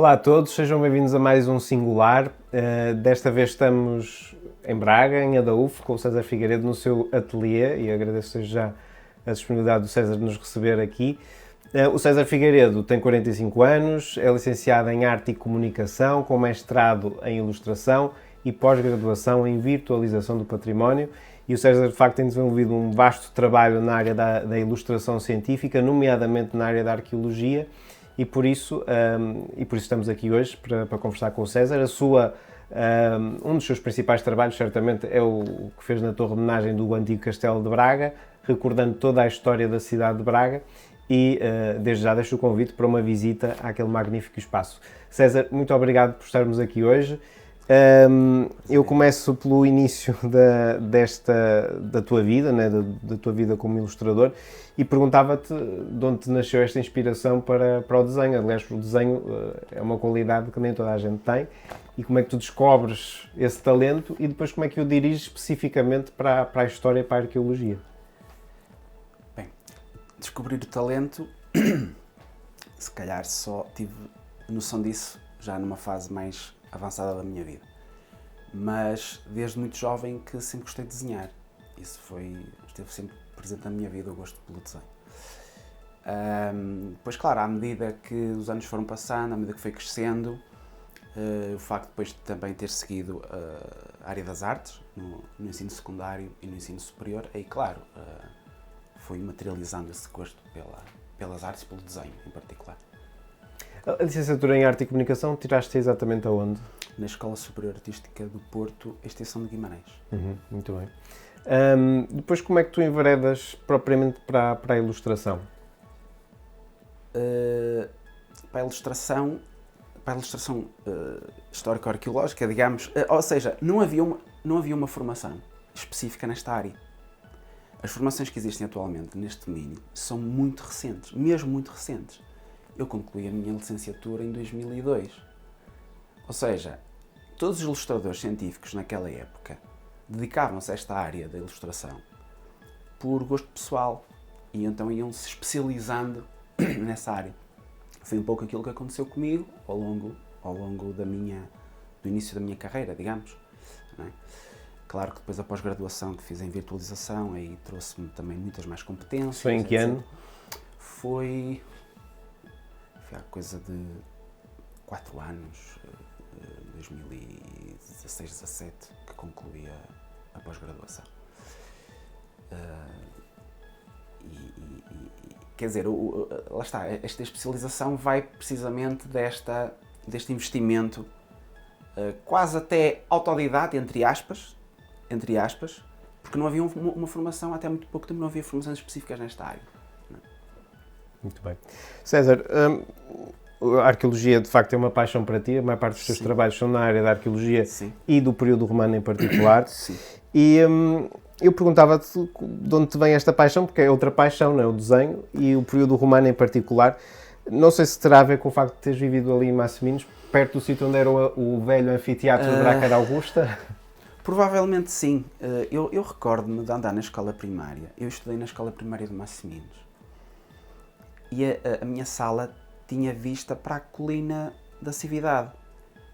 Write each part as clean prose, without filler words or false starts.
Olá a todos, sejam bem-vindos a mais um Singular. Desta vez estamos em Braga, em Adaúf, com o César Figueiredo no seu ateliê e agradeço já a disponibilidade do César de nos receber aqui. O César Figueiredo tem 45 anos, é licenciado em Arte e Comunicação, com mestrado em Ilustração e pós-graduação em Virtualização do Património. E o César, de facto, tem desenvolvido um vasto trabalho na área da ilustração científica, nomeadamente na área da arqueologia, e por isso estamos aqui hoje para conversar com o César. Um dos seus principais trabalhos, certamente, é o que fez na torre de homenagem do antigo Castelo de Braga, recordando toda a história da cidade de Braga, e desde já deixo o convite para uma visita àquele magnífico espaço. César, muito obrigado por estarmos aqui hoje. Eu começo pelo início da tua vida, né, da tua vida como ilustrador, e perguntava-te de onde te nasceu esta inspiração para o desenho. Aliás, o desenho é uma qualidade que nem toda a gente tem, e como é que tu descobres esse talento e depois como é que o diriges especificamente para a história e para a arqueologia? Bem, descobrir o talento, se calhar só tive noção disso já numa fase mais avançada da minha vida, mas desde muito jovem que sempre gostei de desenhar. Esteve sempre presente na minha vida o gosto pelo desenho. Depois, claro, à medida que os anos foram passando, à medida que foi crescendo, o facto de depois também ter seguido a área das artes, no ensino secundário e no ensino superior, aí claro, foi materializando esse gosto pelas artes e pelo desenho em particular. A licenciatura em Arte e Comunicação tiraste exatamente aonde? Na Escola Superior Artística do Porto, Extensão de Guimarães. Muito bem. Depois, como é que tu enveredas propriamente para a ilustração? Para a ilustração histórico-arqueológica, digamos, ou seja, não havia uma formação específica nesta área. As formações que existem atualmente neste domínio são muito recentes, mesmo muito recentes. Eu concluí a minha licenciatura em 2002. Ou seja, todos os ilustradores científicos naquela época dedicavam-se a esta área da ilustração por gosto pessoal e então iam-se especializando nessa área. Foi um pouco aquilo que aconteceu comigo ao longo do início da minha carreira, digamos. Não é? Claro que depois a pós-graduação que fiz em virtualização aí trouxe-me também muitas mais competências. Foi em que ano? Foi há coisa de 4 anos, 2016, 17, que concluí a pós-graduação. Quer dizer, lá está, esta especialização vai precisamente deste investimento quase até autodidata, entre aspas, porque não havia uma formação, até muito pouco tempo não havia formações específicas nesta área. Muito bem. César, a arqueologia de facto é uma paixão para ti, a maior parte dos teus trabalhos são na área da arqueologia. Sim. E do período romano em particular. Sim. E eu perguntava-te de onde te vem esta paixão, porque é outra paixão, não é? O desenho e o período romano em particular. Não sei se terá a ver com o facto de teres vivido ali em Massiminos, perto do sítio onde era o velho anfiteatro de Braca da Augusta. Provavelmente sim. Eu recordo-me de andar na escola primária. Eu estudei na escola primária de Massiminos. E a minha sala tinha vista para a colina da Cividade,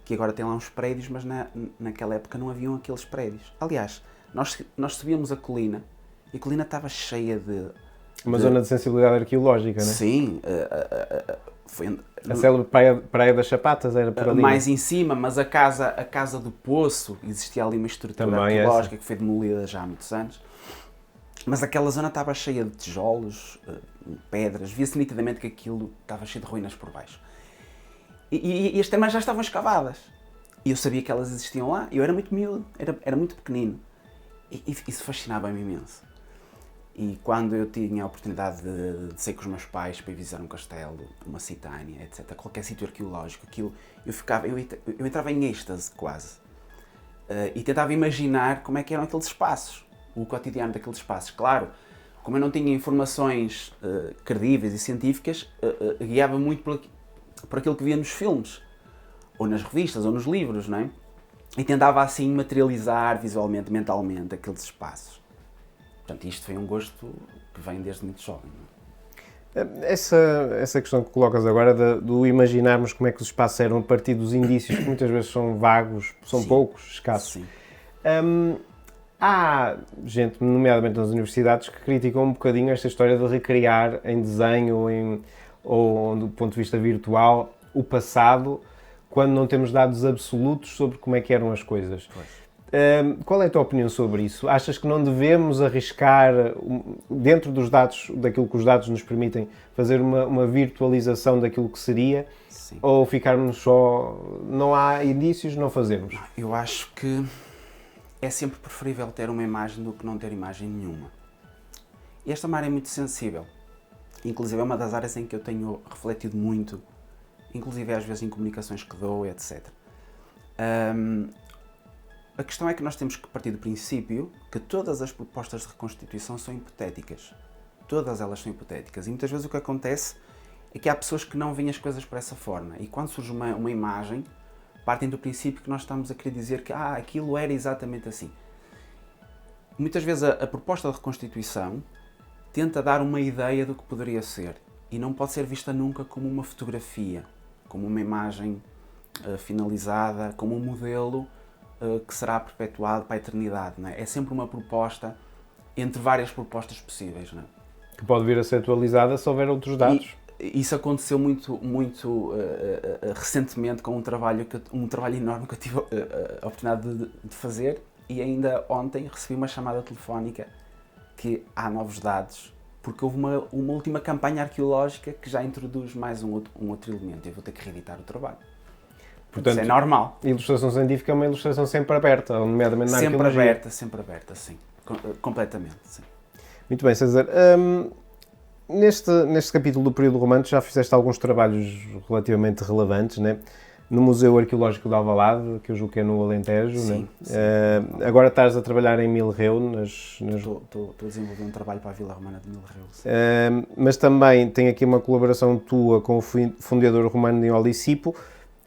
que agora tem lá uns prédios, mas naquela época não haviam aqueles prédios. Aliás, nós subíamos a colina e a colina estava cheia de... Uma zona de sensibilidade arqueológica, não é? Sim. A célebre Praia das Chapatas era por ali. Mais em cima, mas a casa do Poço, existia ali uma estrutura também arqueológica que foi demolida já há muitos anos. Mas aquela zona estava cheia de tijolos, pedras, via-se nitidamente que aquilo estava cheio de ruínas por baixo. E as termas já estavam escavadas. E eu sabia que elas existiam lá. Eu era muito miúdo, era muito pequenino. E isso fascinava-me imenso. E quando eu tinha a oportunidade de sair com os meus pais para ir visitar um castelo, uma citânia, etc., qualquer sítio arqueológico, aquilo, eu entrava em êxtase quase. E tentava imaginar como é que eram aqueles espaços. O cotidiano daqueles espaços. Claro, como eu não tinha informações credíveis e científicas, guiava muito por aquilo que via nos filmes, ou nas revistas, ou nos livros, não é? E tentava assim materializar visualmente, mentalmente, aqueles espaços. Portanto, isto foi um gosto que vem desde muito jovem. Não Essa questão que colocas agora do imaginarmos como é que os espaços eram a partir dos indícios, que muitas vezes são vagos, são Sim. poucos, escassos. Sim. Há gente, nomeadamente nas universidades, que criticam um bocadinho esta história de recriar em desenho ou do ponto de vista virtual o passado, quando não temos dados absolutos sobre como é que eram as coisas. Qual é a tua opinião sobre isso? Achas que não devemos arriscar, dentro dos dados, daquilo que os dados nos permitem, fazer uma virtualização daquilo que seria? Sim. Ou ficarmos só, não há indícios, não fazemos? Eu acho que é sempre preferível ter uma imagem do que não ter imagem nenhuma. E esta é uma área muito sensível. Inclusive é uma das áreas em que eu tenho refletido muito, inclusive às vezes em comunicações que dou, etc. A questão é que nós temos que partir do princípio que todas as propostas de reconstituição são hipotéticas. Todas elas são hipotéticas. E muitas vezes o que acontece é que há pessoas que não veem as coisas por essa forma. E quando surge uma imagem, partem do princípio que nós estamos a querer dizer que aquilo era exatamente assim. Muitas vezes a proposta de reconstituição tenta dar uma ideia do que poderia ser. E não pode ser vista nunca como uma fotografia, como uma imagem finalizada, como um modelo que será perpetuado para a eternidade. Não é? É sempre uma proposta entre várias propostas possíveis. Não é? Que pode vir a ser atualizada se houver outros dados. E isso aconteceu muito recentemente com um trabalho enorme que eu tive a oportunidade de fazer, e ainda ontem recebi uma chamada telefónica que há novos dados, porque houve uma última campanha arqueológica que já introduz mais um outro elemento. Eu vou ter que reeditar o trabalho. Portanto, isso é normal. A ilustração científica é uma ilustração sempre aberta, nomeadamente na arqueologia. Sempre aberta, sim. Completamente, sim. Muito bem, César. Neste capítulo do período romano já fizeste alguns trabalhos relativamente relevantes, né? No Museu Arqueológico de Alvalade, que eu julgo que é no Alentejo. Sim, né? sim. Agora estás a trabalhar em Milreu. Estou a desenvolver um trabalho para a Vila Romana de Milreu. Mas também tem aqui uma colaboração tua com o fundador romano de Olisipo,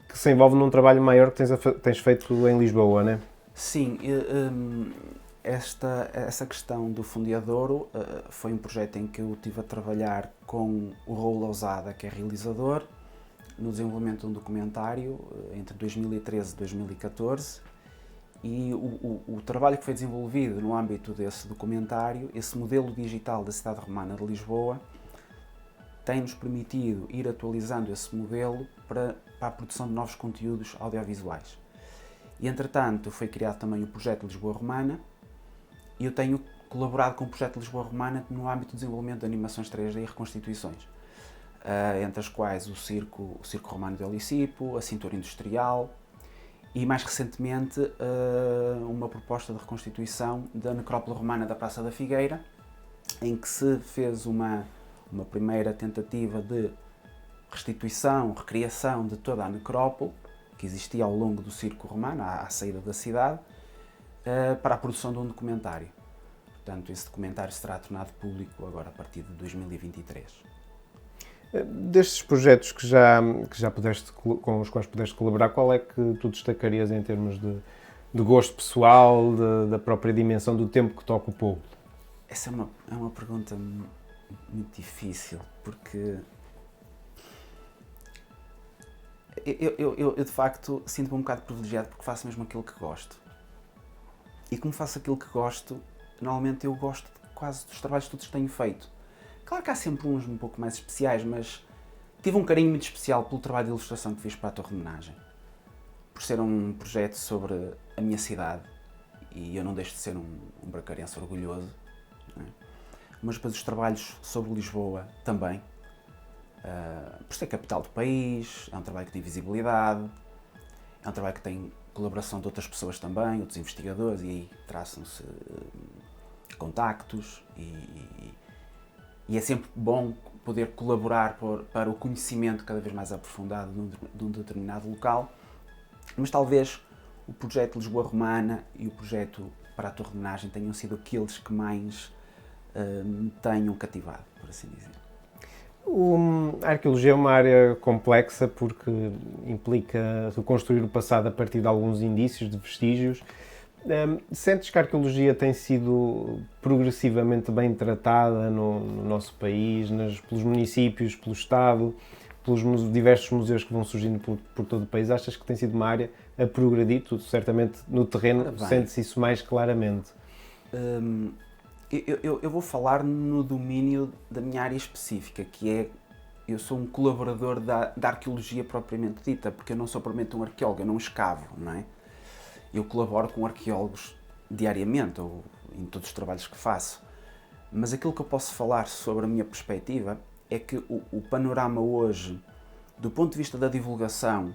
que se envolve num trabalho maior que tens feito em Lisboa, né? Sim, essa questão do Fundeadouro foi um projeto em que eu estive a trabalhar com o Raul Lousada, que é realizador, no desenvolvimento de um documentário entre 2013 e 2014, e o trabalho que foi desenvolvido no âmbito desse documentário, esse modelo digital da cidade romana de Lisboa, tem-nos permitido ir atualizando esse modelo para a produção de novos conteúdos audiovisuais. E, entretanto, foi criado também o projeto Lisboa Romana, e eu tenho colaborado com o projeto Lisboa Romana no âmbito do desenvolvimento de animações 3D e reconstituições, entre as quais o Circo Romano de Olisipo, a Cintura Industrial e, mais recentemente, uma proposta de reconstituição da necrópole romana da Praça da Figueira, em que se fez uma primeira tentativa de restituição, recriação de toda a necrópole que existia ao longo do Circo Romano, à saída da cidade, para a produção de um documentário. Portanto, esse documentário será tornado público agora a partir de 2023. Destes projetos que já com os quais pudeste colaborar, qual é que tu destacarias em termos de gosto pessoal, da própria dimensão do tempo que te ocupou? Essa é uma pergunta muito difícil, porque eu de facto sinto-me um bocado privilegiado porque faço mesmo aquilo que gosto. E como faço aquilo que gosto, normalmente eu gosto de quase dos trabalhos todos que tenho feito. Claro que há sempre uns um pouco mais especiais, mas tive um carinho muito especial pelo trabalho de ilustração que fiz para a Torre de Homenagem. Por ser um projeto sobre a minha cidade, e eu não deixo de ser um bracarense orgulhoso, não é? Mas depois os trabalhos sobre Lisboa também, por ser capital do país, é um trabalho que tem visibilidade, é um trabalho que tem colaboração de outras pessoas também, outros investigadores, e aí traçam-se contactos, e é sempre bom poder colaborar para o conhecimento cada vez mais aprofundado de um determinado local, mas talvez o projeto Lisboa Romana e o projeto para a Torre de Homenagem tenham sido aqueles que mais me tenham cativado, por assim dizer. A arqueologia é uma área complexa porque implica reconstruir o passado a partir de alguns indícios, de vestígios, Sentes que a arqueologia tem sido progressivamente bem tratada no nosso país, pelos municípios, pelo Estado, pelos diversos museus que vão surgindo por todo o país? Achas que tem sido uma área a progredir? Tu, certamente, no terreno, sentes isso mais claramente. Eu vou falar no domínio da minha área específica, que é, eu sou um colaborador da arqueologia propriamente dita, porque eu não sou propriamente um arqueólogo, eu não escavo, não é? Eu colaboro com arqueólogos diariamente, ou em todos os trabalhos que faço. Mas aquilo que eu posso falar sobre a minha perspectiva é que o panorama hoje, do ponto de vista da divulgação,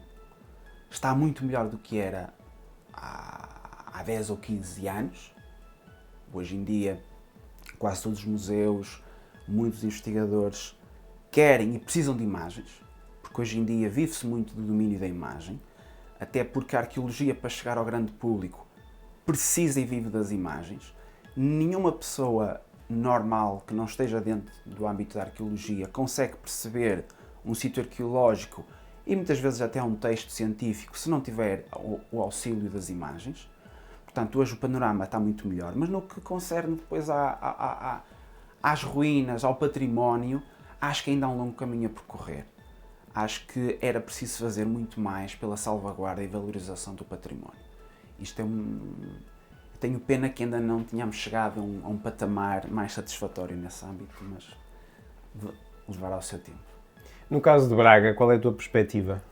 está muito melhor do que era há 10 ou 15 anos. Hoje em dia, quase todos os museus, muitos investigadores querem e precisam de imagens, porque hoje em dia vive-se muito do domínio da imagem, até porque a arqueologia, para chegar ao grande público, precisa e vive das imagens. Nenhuma pessoa normal que não esteja dentro do âmbito da arqueologia consegue perceber um sítio arqueológico e muitas vezes até um texto científico se não tiver o auxílio das imagens. Portanto, hoje o panorama está muito melhor, mas no que concerne depois às ruínas, ao património, acho que ainda há um longo caminho a percorrer. Acho que era preciso fazer muito mais pela salvaguarda e valorização do património. Isto é tenho pena que ainda não tenhamos chegado a um patamar mais satisfatório nesse âmbito, mas levará o seu tempo. No caso de Braga, qual é a tua perspectiva?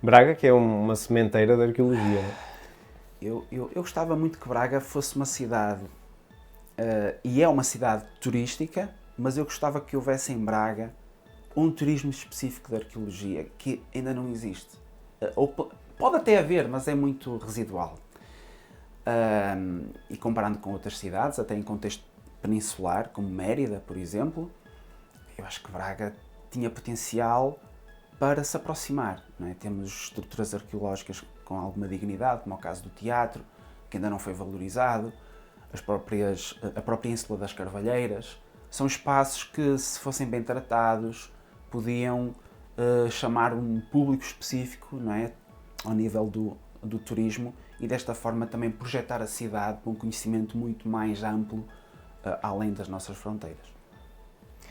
Braga, que é uma sementeira da arqueologia. Eu gostava muito que Braga fosse uma cidade, e é uma cidade turística, mas eu gostava que houvesse em Braga um turismo específico de arqueologia, que ainda não existe. Ou pode até haver, mas é muito residual. E comparando com outras cidades, até em contexto peninsular, como Mérida, por exemplo, eu acho que Braga tinha potencial para se aproximar. Não é? Temos estruturas arqueológicas com alguma dignidade, como é o caso do teatro, que ainda não foi valorizado, a própria Ínsula das Carvalheiras. São espaços que, se fossem bem tratados, podiam chamar um público específico, não é? Ao nível do turismo, e desta forma também projetar a cidade com um conhecimento muito mais amplo além das nossas fronteiras.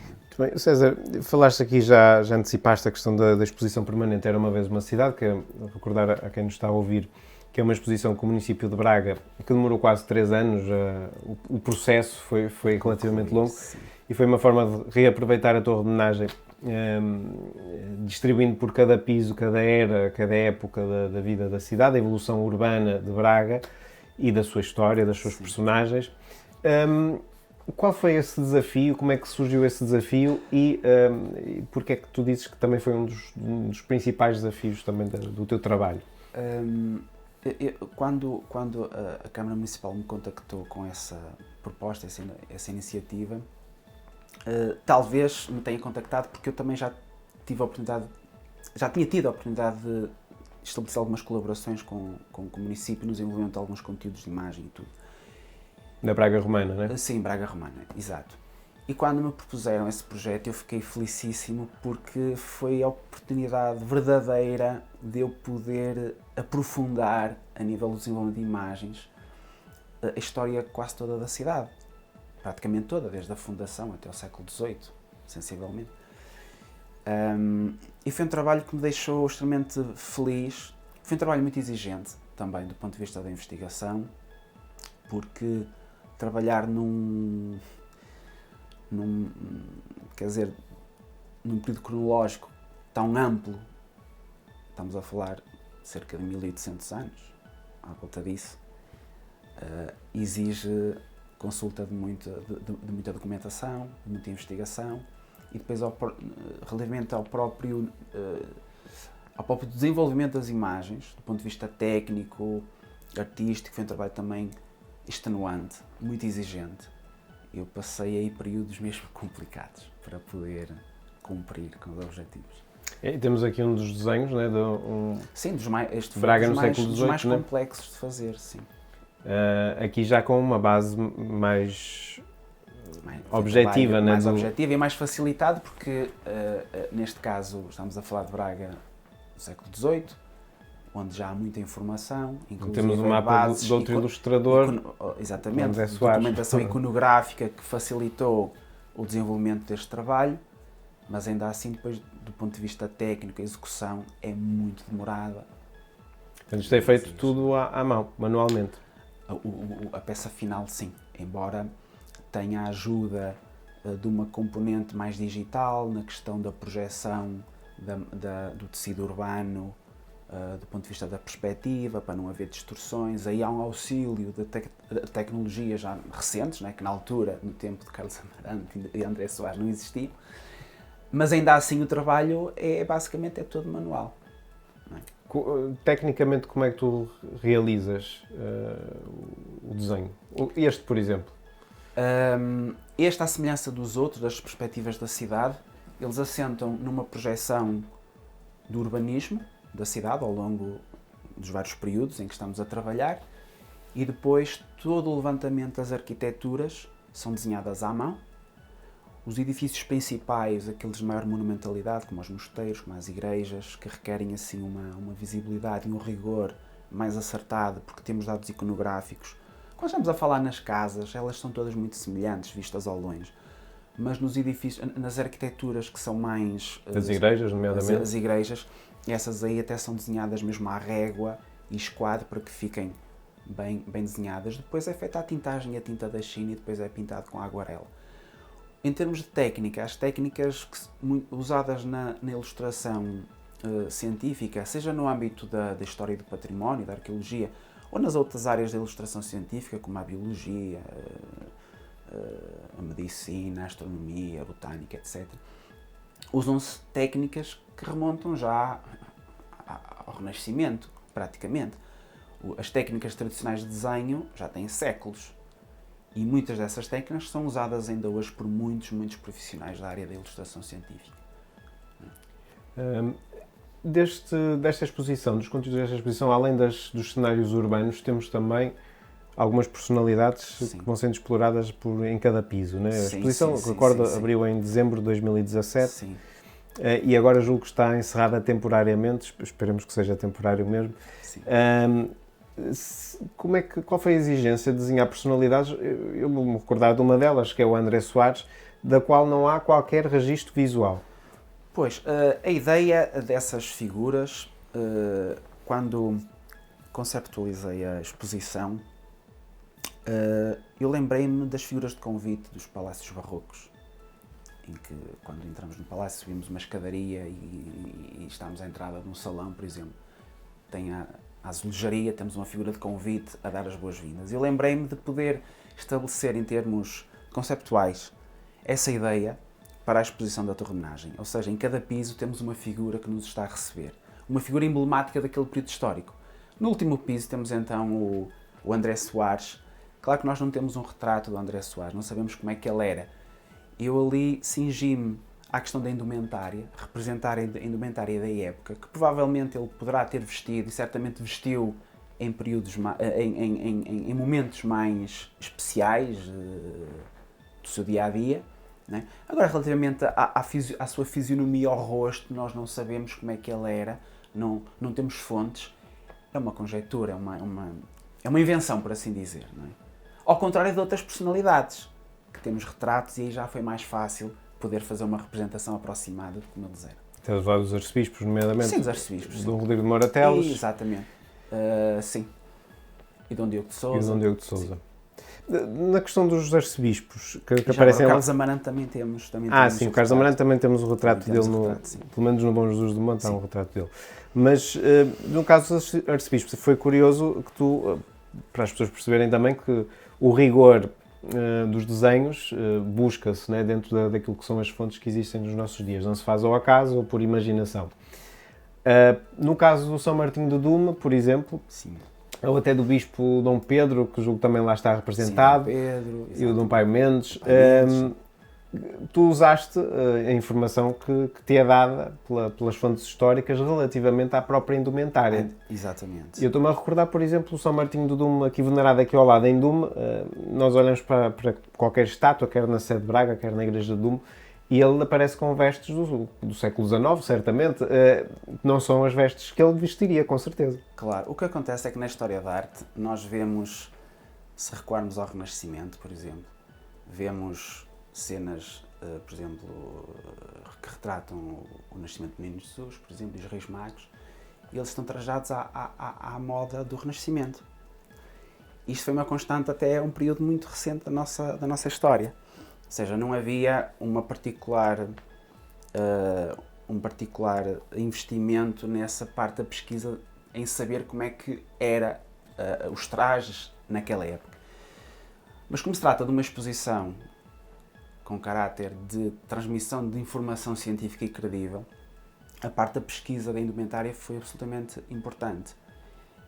Muito bem. César, falaste aqui, já antecipaste a questão da exposição permanente Era uma Vez uma Cidade, que recordar a quem nos está a ouvir, que é uma exposição com o município de Braga, que demorou quase 3 anos, o processo foi relativamente longo, Sim. E foi uma forma de reaproveitar a torre de homenagem, distribuindo por cada piso, cada era, cada época da vida da cidade, a evolução urbana de Braga e da sua história, das suas personagens. Qual foi esse desafio? Como é que surgiu esse desafio? E porque é que tu dizes que também foi um dos principais desafios também do teu trabalho? Quando a Câmara Municipal me contactou com essa proposta, essa iniciativa, talvez me tenha contactado porque eu também já tinha tido a oportunidade de estabelecer algumas colaborações com o município no desenvolvimento de alguns conteúdos de imagem e tudo. Na Braga Romana, não é? Sim, Braga Romana, exato. E quando me propuseram esse projeto eu fiquei felicíssimo porque foi a oportunidade verdadeira de eu poder aprofundar, a nível do desenvolvimento de imagens, a história quase toda da cidade. Praticamente toda, desde a fundação até o século XVIII, sensivelmente. E foi um trabalho que me deixou extremamente feliz. Foi um trabalho muito exigente também do ponto de vista da investigação, porque trabalhar num período cronológico tão amplo, estamos a falar de cerca de 1800 anos, à volta disso, exige consulta de muita documentação, de muita investigação, e depois relativamente ao próprio desenvolvimento das imagens, do ponto de vista técnico, artístico, foi um trabalho também extenuante, muito exigente. Eu passei aí períodos mesmo complicados para poder cumprir com os objetivos. E temos aqui um dos desenhos, não é? Sim, este Braga foi no século dos XVIII, mais né? complexos de fazer, sim. Aqui já com uma base mais objetiva, né? Mais objetiva e mais facilitado, porque neste caso estamos a falar de Braga do século XVIII, onde já há muita informação, inclusive temos um mapa bases de outro ilustrador, exatamente, André Soares. documentação iconográfica que facilitou o desenvolvimento deste trabalho, mas ainda assim, depois, do ponto de vista técnico, a execução é muito demorada. Portanto, isto é feito tudo à mão, manualmente. A peça final, sim, embora tenha a ajuda de uma componente mais digital na questão da projeção do tecido urbano, do ponto de vista da perspectiva, para não haver distorções. Aí há um auxílio de tecnologias já recentes, né, que na altura, no tempo de Carlos Amarante e André Soares, não existiam, mas ainda assim o trabalho basicamente é todo manual. Não é? Tecnicamente, como é que tu realizas o desenho? Este, por exemplo? Este, à semelhança dos outros, das perspectivas da cidade, eles assentam numa projeção do urbanismo da cidade ao longo dos vários períodos em que estamos a trabalhar, e depois todo o levantamento das arquiteturas são desenhadas à mão. Os edifícios principais, aqueles de maior monumentalidade, como os mosteiros, como as igrejas, que requerem assim uma visibilidade e um rigor mais acertado, porque temos dados iconográficos. Quando estamos a falar nas casas, elas são todas muito semelhantes, vistas ao longe. Mas nos edifícios, nas arquiteturas que são mais... As igrejas, nomeadamente. As igrejas, essas aí até são desenhadas mesmo à régua e esquadro para que fiquem bem desenhadas. Depois é feita a tintagem e a tinta da China e depois é pintado com aguarela. Em termos de técnica, as técnicas usadas na ilustração científica, seja no âmbito da história e do património, da arqueologia, ou nas outras áreas da ilustração científica, como a biologia, a medicina, a astronomia, a botânica, etc., usam-se técnicas que remontam já ao Renascimento, praticamente. As técnicas tradicionais de desenho já têm séculos. E muitas dessas técnicas são usadas ainda hoje por muitos profissionais da área da ilustração científica. Desta exposição, dos conteúdos desta exposição, além dos cenários urbanos, temos também algumas personalidades que vão sendo exploradas em cada piso. Né? A exposição, recordo, abriu em dezembro de 2017. Sim. E agora julgo que está encerrada temporariamente, esperemos que seja temporário mesmo. Sim. Qual foi a exigência de desenhar personalidades? Eu vou-me recordar de uma delas, que é o André Soares, da qual não há qualquer registro visual. Pois, a ideia dessas figuras, quando conceptualizei a exposição, eu lembrei-me das figuras de convite dos palácios barrocos, em que, quando entramos no palácio, subimos uma escadaria e estamos à entrada de um salão, por exemplo. Tem a azulejaria, temos uma figura de convite a dar as boas-vindas. Eu lembrei-me de poder estabelecer, em termos conceptuais, essa ideia para a exposição da Torre de Homenagem. Ou seja, em cada piso temos uma figura que nos está a receber. Uma figura emblemática daquele período histórico. No último piso temos então o André Soares. Claro que nós não temos um retrato do André Soares, não sabemos como é que ele era. Eu ali cingi-me à questão da indumentária, representar a indumentária da época, que provavelmente ele poderá ter vestido e certamente vestiu em períodos, em momentos mais especiais do seu dia-a-dia. Né? Agora, relativamente à sua fisionomia, ao rosto, nós não sabemos como é que ele era, não temos fontes, é uma conjectura, é uma invenção, por assim dizer. Não é? Ao contrário de outras personalidades, que temos retratos e aí já foi mais fácil poder fazer uma representação aproximada de como eles eram. Estás a falar dos arcebispos, nomeadamente? Sim, dos arcebispos. Dom Rodrigo de Morateles. Exatamente. Sim. E Dom Diogo de Sousa. E Dom Diogo de Sousa. Na questão dos arcebispos que aparecem lá... O Carlos Amarante também temos. Sim, o Carlos Amarante também temos o retrato dele, pelo menos no Bom Jesus do Monte há um retrato dele. Mas, no caso dos arcebispos, foi curioso que tu, para as pessoas perceberem também que o rigor dos desenhos busca-se, né, dentro daquilo que são as fontes que existem nos nossos dias. Não se faz ao acaso ou por imaginação. No caso do São Martinho de Dume, por exemplo, sim, ou até do Bispo Dom Pedro, que julgo também lá está representado, sim, Pedro, e o Dom Paio Mendes, tu usaste a informação que te é dada pelas fontes históricas relativamente à própria indumentária. Exatamente. Eu estou-me a recordar, por exemplo, o São Martinho do Dume, aqui venerado aqui ao lado em Dume. Nós olhamos para qualquer estátua, quer na sede de Braga, quer na igreja de Dume, e ele aparece com vestes do século XIX, certamente, não são as vestes que ele vestiria, com certeza. Claro, o que acontece é que na história da arte nós vemos, se recuarmos ao Renascimento, por exemplo, vemos cenas, por exemplo, que retratam o nascimento do Menino Jesus, por exemplo, e os Reis Magos, e eles estão trajados à moda do Renascimento. Isto foi uma constante até um período muito recente da nossa história. Ou seja, não havia um particular investimento nessa parte da pesquisa em saber como é que era os trajes naquela época. Mas como se trata de uma exposição com caráter de transmissão de informação científica e credível, a parte da pesquisa da indumentária foi absolutamente importante.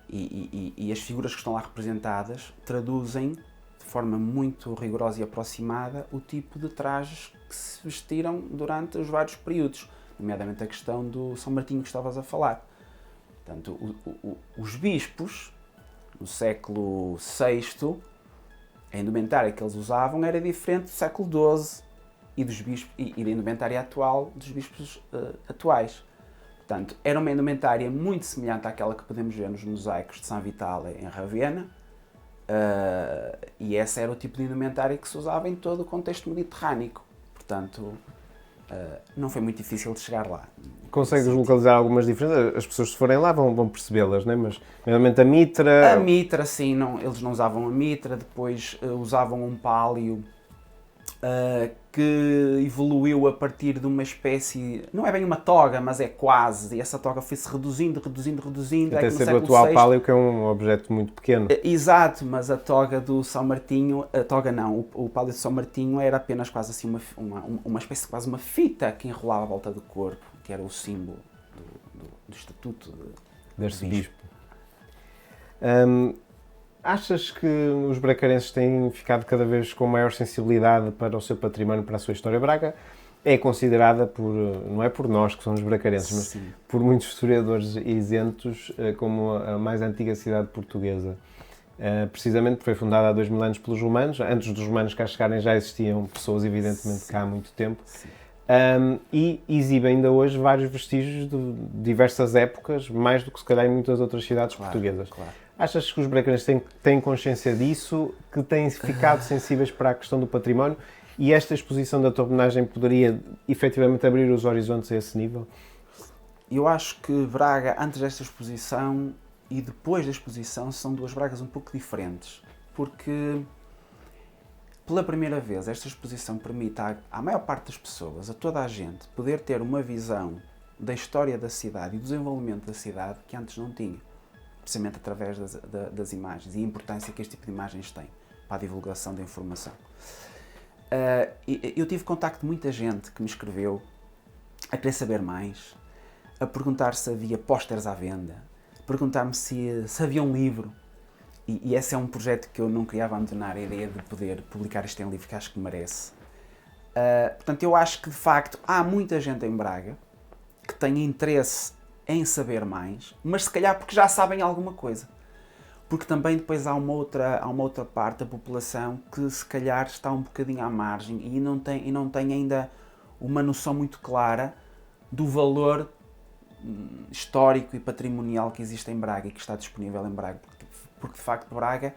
E as figuras que estão lá representadas traduzem de forma muito rigorosa e aproximada o tipo de trajes que se vestiram durante os vários períodos, nomeadamente a questão do São Martinho que estavas a falar. Portanto, os bispos, no século VI, a indumentária que eles usavam era diferente do século XII e da indumentária atual dos bispos atuais. Portanto, era uma indumentária muito semelhante àquela que podemos ver nos mosaicos de São Vitale em Ravenna, e esse era o tipo de indumentária que se usava em todo o contexto mediterrâneo. Portanto, não foi muito difícil de chegar lá. Consegues localizar algumas diferenças? As pessoas, se forem lá, vão percebê-las, não é? Mas, realmente, a mitra... A mitra, sim, eles não usavam a mitra, depois usavam um pálio que evoluiu a partir de uma espécie, não é bem uma toga, mas é quase, e essa toga foi-se reduzindo. Até ser o atual pálio, que é um objeto muito pequeno. Exato, mas a toga do São Martinho, a toga não, o pálio de São Martinho era apenas quase assim uma espécie de quase uma fita que enrolava à volta do corpo, que era o símbolo do estatuto de arcebispo. Achas que os bracarenses têm ficado cada vez com maior sensibilidade para o seu património, para a sua história? Braga é considerada não é por nós que somos bracarenses, mas sim, por muitos historiadores isentos como a mais antiga cidade portuguesa. Precisamente foi fundada há 2000 anos pelos romanos. Antes dos romanos cá chegarem já existiam pessoas, evidentemente, cá há muito tempo. E exibe ainda hoje vários vestígios de diversas épocas, mais do que se calhar em muitas outras cidades portuguesas. Claro. Achas que os bracarenses têm consciência disso, que têm ficado sensíveis para a questão do património, e esta exposição da tua homenagem poderia efetivamente abrir os horizontes a esse nível? Eu acho que Braga, antes desta exposição e depois da exposição, são duas Bragas um pouco diferentes, porque pela primeira vez esta exposição permite à maior parte das pessoas, a toda a gente, poder ter uma visão da história da cidade e do desenvolvimento da cidade que antes não tinha, precisamente através das imagens e a importância que este tipo de imagens têm para a divulgação da informação. Eu tive contacto de muita gente que me escreveu a querer saber mais, a perguntar se havia pósteres à venda, a perguntar-me se havia um livro, e esse é um projeto que eu não queria abandonar, a ideia de poder publicar isto em livro, que acho que merece. Portanto, eu acho que de facto há muita gente em Braga que tem interesse em saber mais, mas se calhar porque já sabem alguma coisa. Porque também depois há uma outra parte da população que se calhar está um bocadinho à margem e não tem ainda uma noção muito clara do valor histórico e patrimonial que existe em Braga e que está disponível em Braga. Porque de facto Braga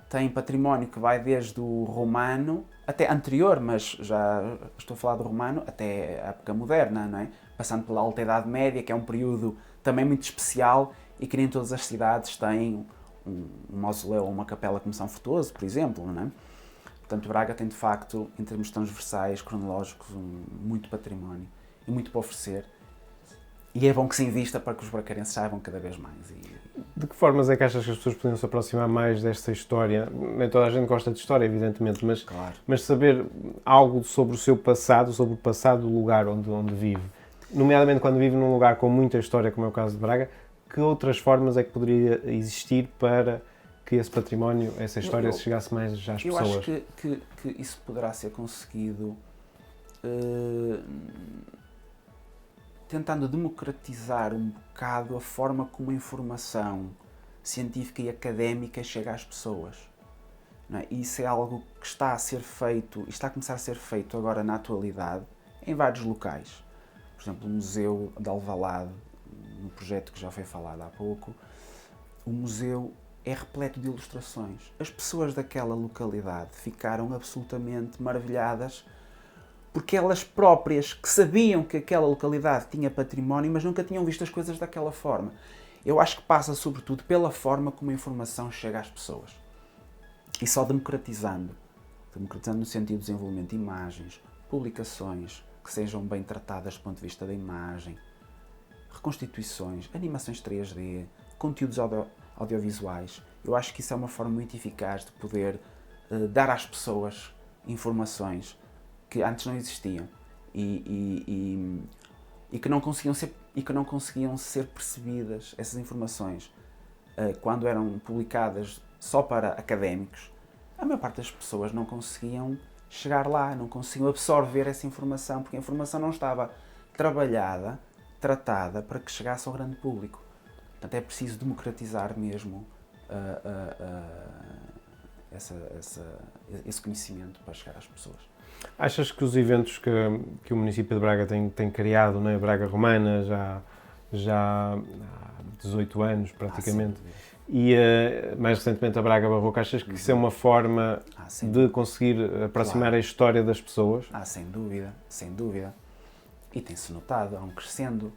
tem património que vai desde o romano, até anterior, mas já estou a falar do romano, até a época moderna, não é? Passando pela Alta Idade Média, que é um período também muito especial e que nem todas as cidades têm um mausoléu ou uma capela como São Frutuoso, por exemplo, não é? Portanto, Braga tem de facto, em termos transversais, cronológicos, muito património e muito para oferecer. E é bom que se invista para que os bracarenses saibam cada vez mais. De que formas é que achas que as pessoas podiam se aproximar mais desta história? Nem toda a gente gosta de história, evidentemente, mas, claro, mas saber algo sobre o seu passado, sobre o passado do lugar onde vive. Nomeadamente quando vive num lugar com muita história, como é o caso de Braga, que outras formas é que poderia existir para que esse património, essa história, se chegasse mais às pessoas? Eu acho que isso poderá ser conseguido tentando democratizar um bocado a forma como a informação científica e académica chega às pessoas. Não é? Isso é algo que está a ser feito, e está a começar a ser feito agora na atualidade, em vários locais. Por exemplo, o Museu de Alvalade, no projeto que já foi falado há pouco, o museu é repleto de ilustrações. As pessoas daquela localidade ficaram absolutamente maravilhadas porque elas próprias, que sabiam que aquela localidade tinha património, mas nunca tinham visto as coisas daquela forma. Eu acho que passa sobretudo pela forma como a informação chega às pessoas. E só democratizando no sentido de desenvolvimento de imagens, publicações que sejam bem tratadas do ponto de vista da imagem, reconstituições, animações 3D, conteúdos audiovisuais. Eu acho que isso é uma forma muito eficaz de poder dar às pessoas informações que antes não existiam e que não conseguiam ser percebidas, essas informações, quando eram publicadas só para académicos. A maior parte das pessoas não conseguiam chegar lá, não conseguiam absorver essa informação, porque a informação não estava trabalhada, tratada para que chegasse ao grande público. Portanto, é preciso democratizar mesmo esse conhecimento para chegar às pessoas. Achas que os eventos que o município de Braga tem criado, né? Braga Romana, já há 18 anos praticamente, e mais recentemente a Braga Barroca, achas que isso é uma forma de conseguir aproximar a história das pessoas? Sem dúvida, sem dúvida. E tem-se notado, há um crescendo.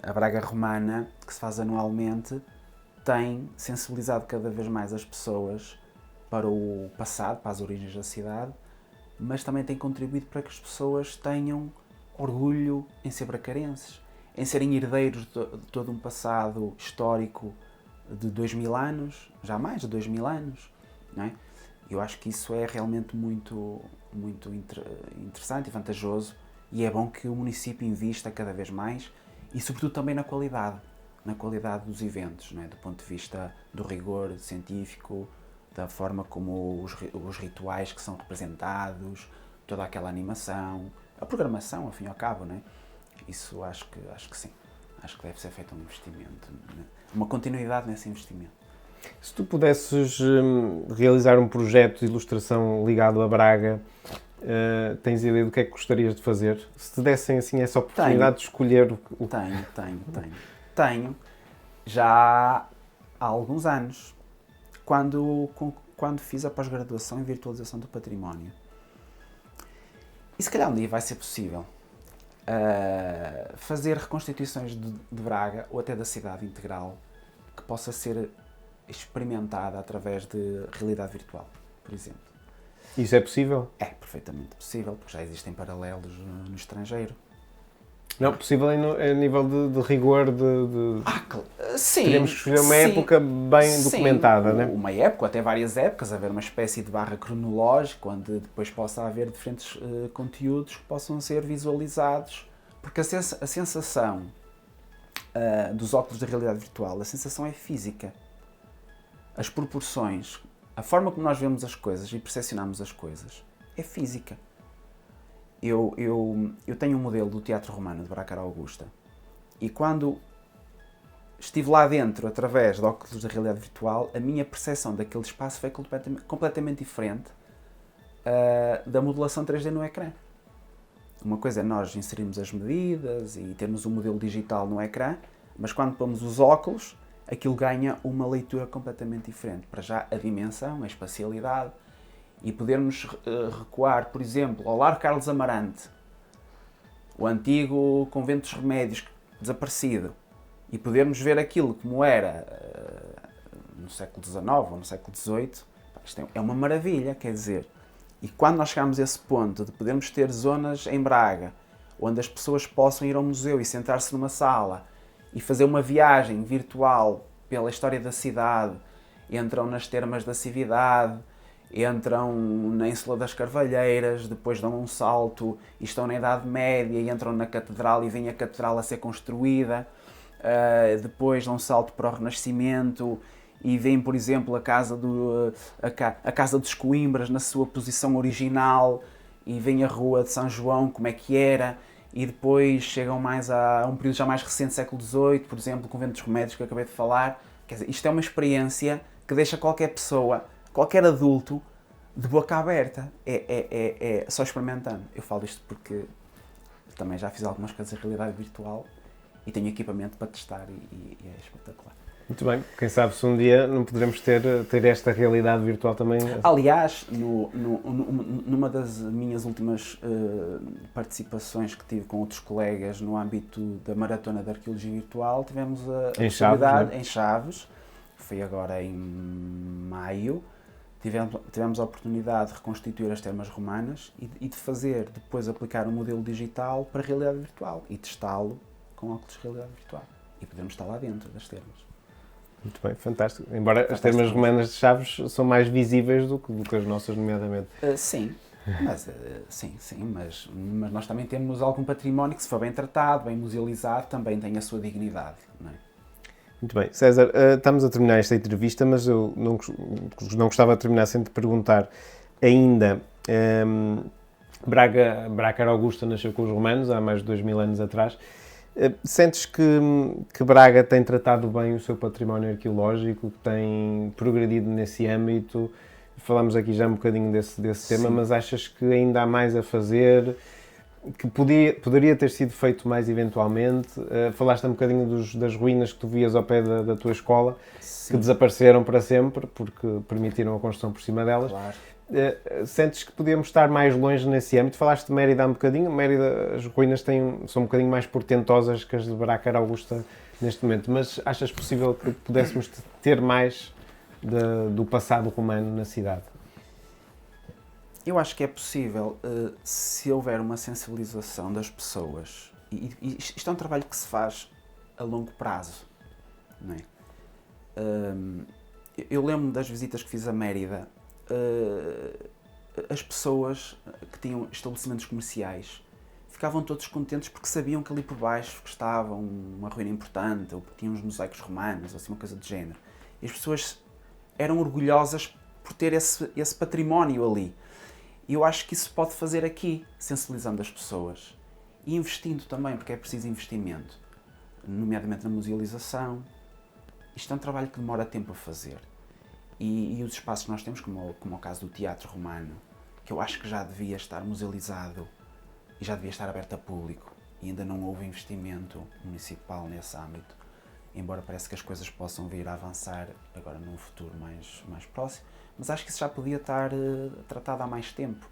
A Braga Romana, que se faz anualmente, tem sensibilizado cada vez mais as pessoas para o passado, para as origens da cidade, mas também tem contribuído para que as pessoas tenham orgulho em ser bracarenses, em serem herdeiros de todo um passado histórico de 2000 anos, já mais de 2000 anos, não é? Eu acho que isso é realmente muito interessante e vantajoso, e é bom que o município invista cada vez mais e, sobretudo, também na qualidade dos eventos, não é? Do ponto de vista do rigor científico, da forma como os rituais que são representados, toda aquela animação, a programação, ao fim e ao cabo, não é? Isso acho que sim. Acho que deve ser feito um investimento, uma continuidade nesse investimento. Se tu pudesses realizar um projeto de ilustração ligado a Braga, tens ideia do que é que gostarias de fazer? Se te dessem assim essa oportunidade de escolher o... Tenho. Já há alguns anos, quando fiz a pós-graduação em Virtualização do Património. E se calhar um dia vai ser possível fazer reconstituições de Braga ou até da cidade integral que possa ser experimentada através de realidade virtual, por exemplo. Isso é possível? É perfeitamente possível, porque já existem paralelos no estrangeiro. Não, possível a nível de rigor, sim. Teríamos que escolher uma época bem documentada, não é? Uma época, até várias épocas, haver uma espécie de barra cronológica, onde depois possa haver diferentes conteúdos que possam ser visualizados, porque a sensação dos óculos de realidade virtual, a sensação é física. As proporções, a forma como nós vemos as coisas e percepcionamos as coisas, é física. Eu tenho um modelo do Teatro Romano de Bracara Augusta e quando estive lá dentro através de óculos de realidade virtual, a minha percepção daquele espaço foi completamente diferente da modelação 3D no ecrã. Uma coisa é nós inserirmos as medidas e termos um modelo digital no ecrã, mas quando pomos os óculos, aquilo ganha uma leitura completamente diferente. Para já a dimensão, a espacialidade, e podermos recuar, por exemplo, ao Largo Carlos Amarante, o antigo Convento dos Remédios desaparecido, e podermos ver aquilo como era no século XIX ou no século XVIII, isto é uma maravilha, quer dizer. E quando nós chegarmos a esse ponto de podermos ter zonas em Braga, onde as pessoas possam ir ao museu e sentar-se numa sala e fazer uma viagem virtual pela história da cidade, entram nas termas da Cividade, entram na Ínsula das Carvalheiras, depois dão um salto e estão na Idade Média e entram na Catedral e vem a Catedral a ser construída, depois dão um salto para o Renascimento e vem, por exemplo, a Casa dos Coimbras na sua posição original e vem a Rua de São João, como é que era, e depois chegam mais a um período já mais recente, século XVIII, por exemplo, o Convento dos Remédios que eu acabei de falar. Quer dizer, isto é uma experiência que deixa qualquer pessoa, qualquer adulto, de boca aberta, é só experimentando. Eu falo isto porque também já fiz algumas coisas em realidade virtual e tenho equipamento para testar e é espetacular. Muito bem, quem sabe se um dia não poderemos ter esta realidade virtual também. Aliás, numa das minhas últimas participações que tive com outros colegas no âmbito da Maratona de Arqueologia Virtual, tivemos a possibilidade, em Chaves, foi agora em maio, tivemos a oportunidade de reconstituir as termas romanas e de fazer, depois aplicar um modelo digital para a realidade virtual e testá-lo com óculos de realidade virtual. E podemos estar lá dentro das termas. Muito bem, fantástico. Embora as termas romanas de Chaves são mais visíveis do que as nossas, nomeadamente. Sim, mas nós também temos algum património que, se for bem tratado, bem musealizado, também tem a sua dignidade, não é? Muito bem. César, estamos a terminar esta entrevista, mas eu não gostava de terminar sem te perguntar ainda. Braga Augusta nasceu com os romanos há mais de 2000 anos atrás. Sentes que Braga tem tratado bem o seu património arqueológico, que tem progredido nesse âmbito? Falámos aqui já um bocadinho desse tema, mas achas que ainda há mais a fazer, que poderia ter sido feito mais eventualmente? Falaste um bocadinho das ruínas que tu vias ao pé da tua escola, sim, que desapareceram para sempre, porque permitiram a construção por cima delas. Claro. Sentes que podíamos estar mais longe nesse âmbito? Falaste de Mérida há um bocadinho. Mérida, as ruínas são um bocadinho mais portentosas que as de Braga Augusta neste momento, mas achas possível que pudéssemos ter mais do passado romano na cidade? Eu acho que é possível, se houver uma sensibilização das pessoas, e isto é um trabalho que se faz a longo prazo, não é? Eu lembro das visitas que fiz a Mérida. As pessoas que tinham estabelecimentos comerciais ficavam todos contentes porque sabiam que ali por baixo estava uma ruína importante, ou que tinha uns mosaicos romanos, ou assim, uma coisa do género. E as pessoas eram orgulhosas por ter esse património ali. E eu acho que isso se pode fazer aqui, sensibilizando as pessoas e investindo também, porque é preciso investimento, nomeadamente na musealização. Isto é um trabalho que demora tempo a fazer. E os espaços que nós temos, como o caso do Teatro Romano, que eu acho que já devia estar musealizado e já devia estar aberto a público, e ainda não houve investimento municipal nesse âmbito, embora parece que as coisas possam vir a avançar agora num futuro mais próximo, mas acho que isso já podia estar tratado há mais tempo.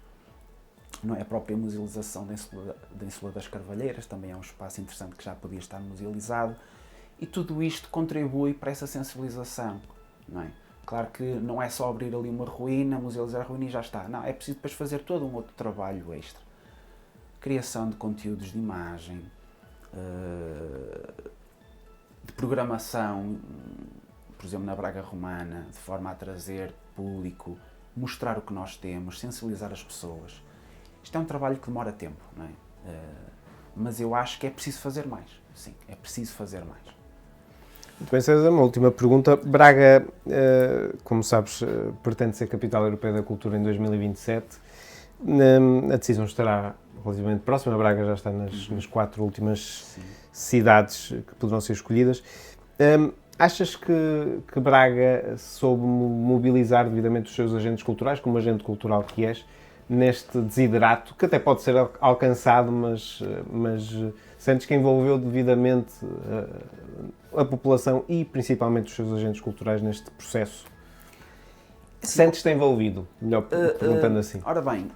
Não é? A própria musealização da Insula das Carvalheiras também é um espaço interessante que já podia estar musealizado, e tudo isto contribui para essa sensibilização, não é? Claro que não é só abrir ali uma ruína, musealizar a ruína e já está. Não, é preciso depois fazer todo um outro trabalho extra. Criação de conteúdos de imagem, de programação, por exemplo, na Braga Romana, de forma a trazer público, mostrar o que nós temos, sensibilizar as pessoas. Isto é um trabalho que demora tempo, não é? Mas eu acho que é preciso fazer mais. Sim, é preciso fazer mais. Muito bem, César, uma última pergunta. Braga, como sabes, pretende ser Capital Europeia da Cultura em 2027. A decisão estará relativamente próxima. A Braga já está nas 4 últimas cidades que poderão ser escolhidas. Achas que Braga soube mobilizar devidamente os seus agentes culturais, como agente cultural que és, neste desiderato, que até pode ser alcançado, mas sentes que envolveu devidamente a população e principalmente os seus agentes culturais neste processo? Sentes-te envolvido? Melhor perguntando assim. Ora bem,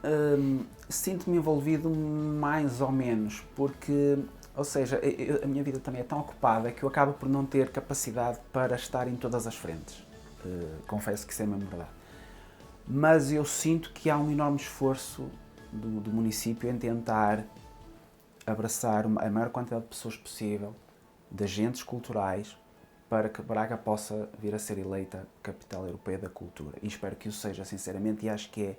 sinto-me envolvido mais ou menos, porque, ou seja, a minha vida também é tão ocupada que eu acabo por não ter capacidade para estar em todas as frentes. Confesso que isso é mesmo verdade. Mas eu sinto que há um enorme esforço do município em tentar abraçar a maior quantidade de pessoas possível, de agentes culturais, para que Braga possa vir a ser eleita Capital Europeia da Cultura. E espero que o seja, sinceramente, e acho que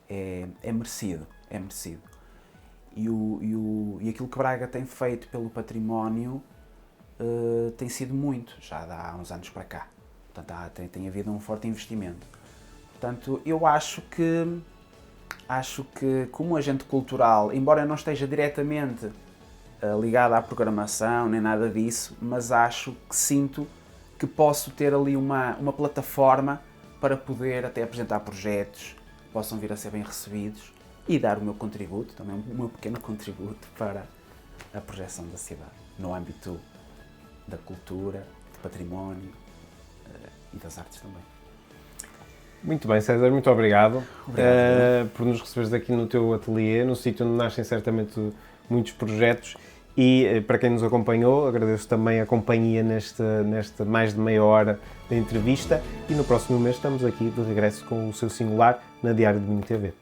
é merecido. É merecido. E aquilo que Braga tem feito pelo património tem sido muito, já há uns anos para cá. Portanto, tem havido um forte investimento. Portanto, eu acho que como agente cultural, embora eu não esteja diretamente ligado à programação, nem nada disso, mas sinto que posso ter ali uma plataforma para poder até apresentar projetos, possam vir a ser bem recebidos e dar o meu contributo, também o meu pequeno contributo para a projeção da cidade, no âmbito da cultura, do património e das artes também. Muito bem, César, muito obrigado, Obrigado. por nos receberes aqui no teu ateliê, no sítio onde nascem certamente muitos projetos e para quem nos acompanhou, agradeço também a companhia nesta mais de meia hora de entrevista e no próximo mês estamos aqui de regresso com o seu singular na Diário de Minho TV.